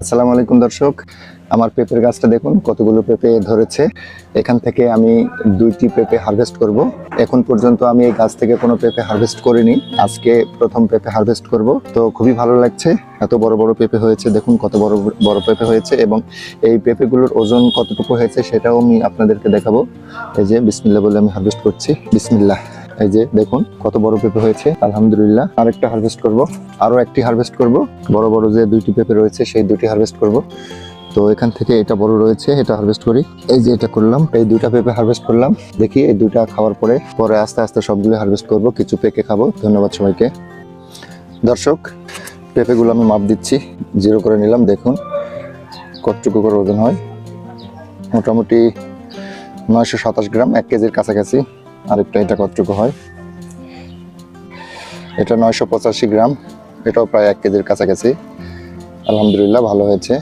আসসালামু আলাইকুম দর্শক, আমার পেঁপের গাছটা দেখুন কতগুলো পেঁপে ধরেছে। এখান থেকে আমি 2টি পেঁপে হারভেস্ট করব। এখন পর্যন্ত আমি এই গাছ থেকে কোনো পেঁপে হারভেস্ট করিনি, আজকে প্রথম পেঁপে হারভেস্ট করব। তো খুবই ভালো লাগছে, এত বড় বড় পেঁপে হয়েছে, দেখুন কত বড় বড় পেঁপে হয়েছে এবং এই পেঁপেগুলোর ওজন কতটুকু হয়েছে সেটাও আমি আপনাদেরকে দেখাবো। এই যে বিসমিল্লাহ বলে আমি হারভেস্ট করছি, বিসমিল্লাহ। এই যে দেখুন কত বড় পেঁপে হয়েছে, আলহামদুলিল্লাহ। আরেকটা হারভেস্ট করব, আরো একটি হারভেস্ট করব। বড় বড় যে 2টি পেঁপে রয়েছে সেই 2টি হারভেস্ট করব। তো এখান থেকে এটা বড় রয়েছে, এটা হারভেস্ট করি। এই যে এটা করলাম, এই 2টা পেঁপে হারভেস্ট করলাম। দেখি এই 2টা খাওয়ার পরে আস্তে আস্তে সবগুলো হারভেস্ট করব, কিছু পেকে খাবো। ধন্যবাদ সবাইকে। দর্শক, পেঁপেগুলো আমি মাপ দিচ্ছি, 0 করে নিলাম। দেখুন কতটুকু করে ওজন হয়, মোটামুটি 927 গ্রাম, 1 কেজির কাছাকাছি। আরেকটা এটা কতটুকু হয়, এটা 985 গ্রাম, এটাও প্রায় 1 কেজির কাছাকাছি। আলহামদুলিল্লাহ ভালো হয়েছে।